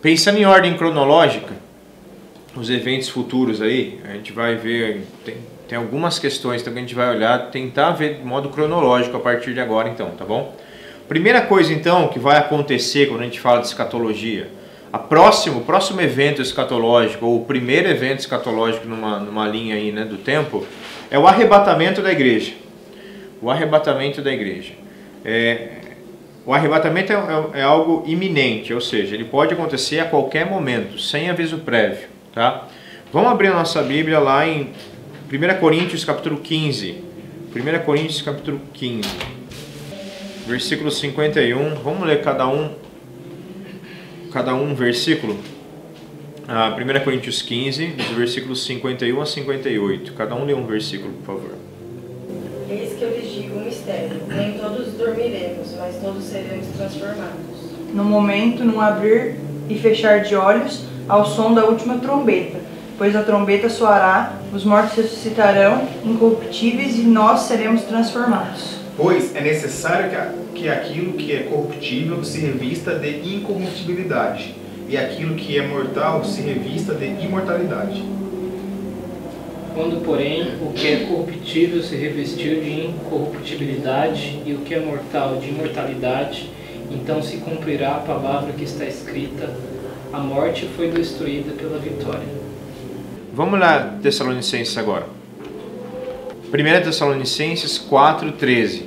Pensando em ordem cronológica, os eventos futuros aí, a gente vai ver, tem algumas questões que a gente vai olhar, tentar ver de modo cronológico a partir de agora então, tá bom? Primeira coisa então que vai acontecer quando a gente fala de escatologia, o próximo evento escatológico, ou o primeiro evento escatológico numa linha aí, né, do tempo, é o arrebatamento da igreja. O arrebatamento da igreja. O arrebatamento é algo iminente, ou seja, ele pode acontecer a qualquer momento, sem aviso prévio. Tá? Vamos abrir a nossa Bíblia lá em 1 Coríntios capítulo 15. 1 Coríntios capítulo 15. Versículo 51. Vamos ler cada um versículo. 1 Coríntios 15, dos versículos 51 a 58. Cada um lê um versículo, por favor. Eis que eu lhes digo um mistério. Nem todos dormiremos, mas todos seremos transformados. No momento, num abrir e fechar de olhos, ao som da última trombeta. Pois a trombeta soará, os mortos ressuscitarão, incorruptíveis, e nós seremos transformados. Pois é necessário que aquilo que é corruptível se revista de incorruptibilidade, e aquilo que é mortal se revista de imortalidade. Quando, porém, o que é corruptível se revestiu de incorruptibilidade, e o que é mortal de imortalidade, então se cumprirá a palavra que está escrita: a morte foi destruída pela vitória. Vamos lá, Tessalonicenses agora. 1 Tessalonicenses 4:13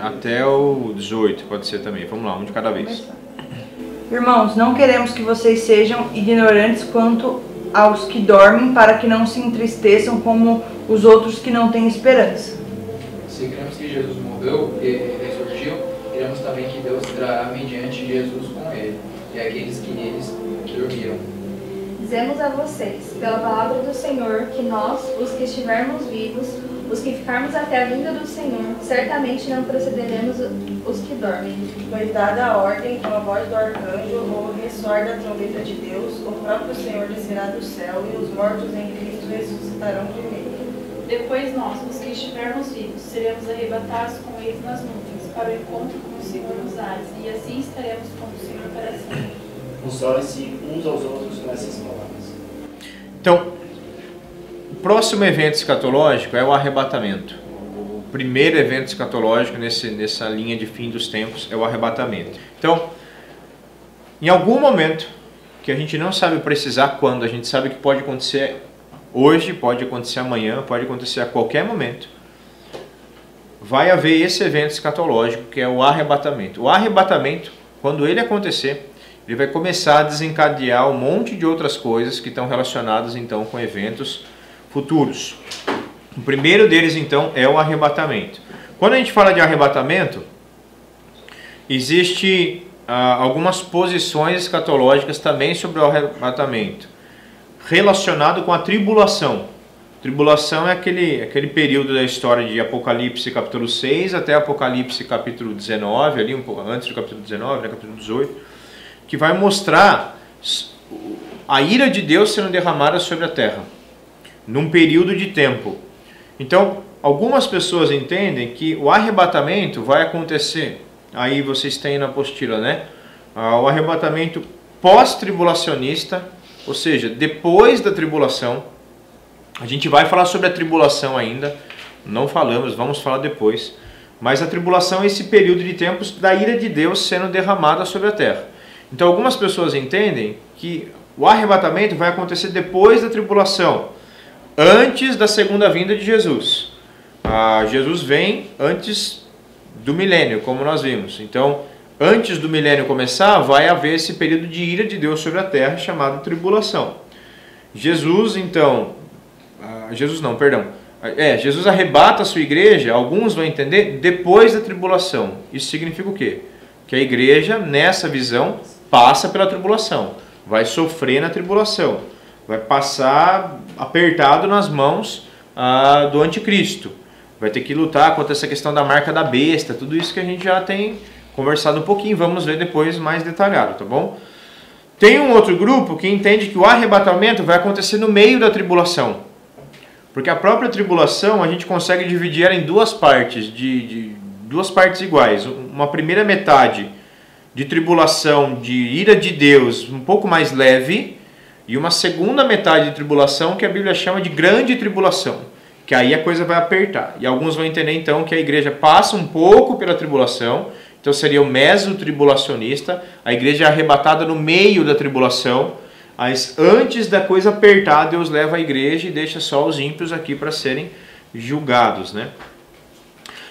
até o 18, pode ser também. Vamos lá, um de cada vez. Irmãos, não queremos que vocês sejam ignorantes quanto aos que dormem, para que não se entristeçam como os outros que não têm esperança. Se cremos que Jesus morreu e ressurgiu, cremos também que Deus trará mediante Jesus com ele, e aqueles que neles dormiram. Dizemos a vocês, pela palavra do Senhor, que nós, os que estivermos vivos, os que ficarmos até a vinda do Senhor, certamente não procederemos os que dormem. Pois dada a ordem, com a voz do arcanjo, ou o ressoar da trombeta de Deus, o próprio Senhor descerá do céu, e os mortos em Cristo ressuscitarão primeiro. Depois nós, os que estivermos vivos, seremos arrebatados com eles nas nuvens, para o encontro com o Senhor nos ares, e assim estaremos com o Senhor para sempre. Consolem-se uns aos outros nessas palavras. Então, o próximo evento escatológico é o arrebatamento. O primeiro evento escatológico nessa linha de fim dos tempos é o arrebatamento. Então, em algum momento, que a gente não sabe precisar quando, a gente sabe que pode acontecer hoje, pode acontecer amanhã, pode acontecer a qualquer momento, vai haver esse evento escatológico que é o arrebatamento. O arrebatamento, quando ele acontecer, ele vai começar a desencadear um monte de outras coisas que estão relacionadas então com eventos futuros. O primeiro deles então é o arrebatamento. Quando a gente fala de arrebatamento, existe algumas posições escatológicas também sobre o arrebatamento, relacionado com a tribulação. Tribulação é aquele período da história de Apocalipse capítulo 6 até Apocalipse capítulo 19, ali um pouco antes do capítulo 19, né, capítulo 18, que vai mostrar a ira de Deus sendo derramada sobre a terra, num período de tempo. Então, algumas pessoas entendem que o arrebatamento vai acontecer, aí vocês têm na apostila, né? O arrebatamento pós-tribulacionista, ou seja, depois da tribulação. A gente vai falar sobre a tribulação ainda, não falamos, vamos falar depois. Mas a tribulação é esse período de tempos da ira de Deus sendo derramada sobre a terra. Então algumas pessoas entendem que o arrebatamento vai acontecer depois da tribulação, antes da segunda vinda de Jesus. Jesus vem antes do milênio, como nós vimos. Então, antes do milênio começar, vai haver esse período de ira de Deus sobre a terra, chamado tribulação. Jesus arrebata a sua igreja, alguns vão entender, depois da tribulação. Isso significa o quê? Que a igreja, nessa visão, passa pela tribulação, vai sofrer na tribulação, vai passar apertado nas mãos do anticristo, vai ter que lutar contra essa questão da marca da besta, tudo isso que a gente já tem conversado um pouquinho, vamos ver depois mais detalhado, tá bom? Tem um outro grupo que entende que o arrebatamento vai acontecer no meio da tribulação, porque a própria tribulação a gente consegue dividir ela em duas partes, duas partes iguais. Uma primeira metade de tribulação, de ira de Deus um pouco mais leve, e uma segunda metade de tribulação que a Bíblia chama de grande tribulação, que aí a coisa vai apertar. E alguns vão entender então que a igreja passa um pouco pela tribulação, então seria o meso-tribulacionista, a igreja é arrebatada no meio da tribulação, mas antes da coisa apertar, Deus leva a igreja e deixa só os ímpios aqui para serem julgados, né?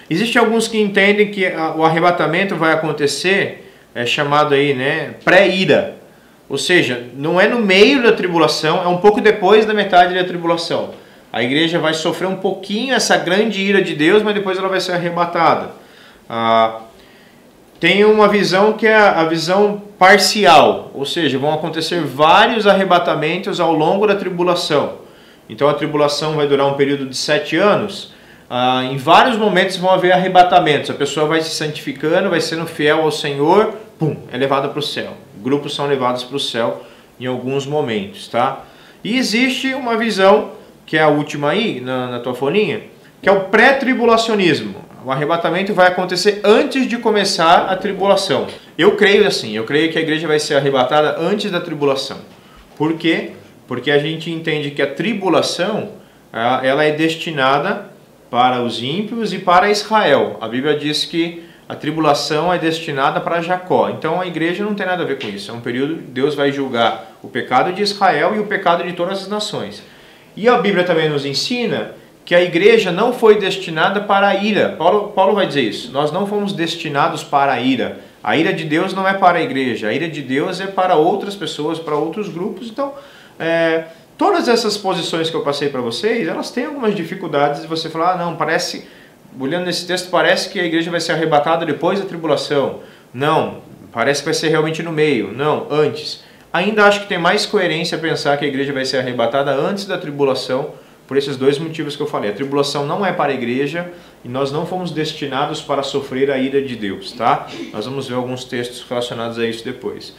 Existem alguns que entendem que o arrebatamento vai acontecer, é chamado aí, né, pré-ira. Ou seja, não é no meio da tribulação, é um pouco depois da metade da tribulação. A igreja vai sofrer um pouquinho essa grande ira de Deus, mas depois ela vai ser arrebatada. Tem uma visão que é a visão parcial, ou seja, vão acontecer vários arrebatamentos ao longo da tribulação. Então a tribulação vai durar um período de 7 anos. Em vários momentos vão haver arrebatamentos. A pessoa vai se santificando, vai sendo fiel ao Senhor, pum, é levada para o céu. Grupos são levados para o céu em alguns momentos, tá? E existe uma visão, que é a última aí, na tua folhinha, que é o pré-tribulacionismo. O arrebatamento vai acontecer antes de começar a tribulação. Eu creio assim, eu creio que a igreja vai ser arrebatada antes da tribulação. Por quê? Porque a gente entende que a tribulação, ela é destinada para os ímpios e para Israel. A Bíblia diz que a tribulação é destinada para Jacó. Então a igreja não tem nada a ver com isso. É um período que Deus vai julgar o pecado de Israel e o pecado de todas as nações. E a Bíblia também nos ensina que a igreja não foi destinada para a ira. Paulo vai dizer isso. Nós não fomos destinados para a ira. A ira de Deus não é para a igreja. A ira de Deus é para outras pessoas, para outros grupos. Então, todas essas posições que eu passei para vocês, elas têm algumas dificuldades de você falar, não, parece, olhando nesse texto, parece que a igreja vai ser arrebatada depois da tribulação. Não, parece que vai ser realmente no meio. Não, antes. Ainda acho que tem mais coerência pensar que a igreja vai ser arrebatada antes da tribulação, por esses dois motivos que eu falei. A tribulação não é para a igreja e nós não fomos destinados para sofrer a ira de Deus, tá? Nós vamos ver alguns textos relacionados a isso depois.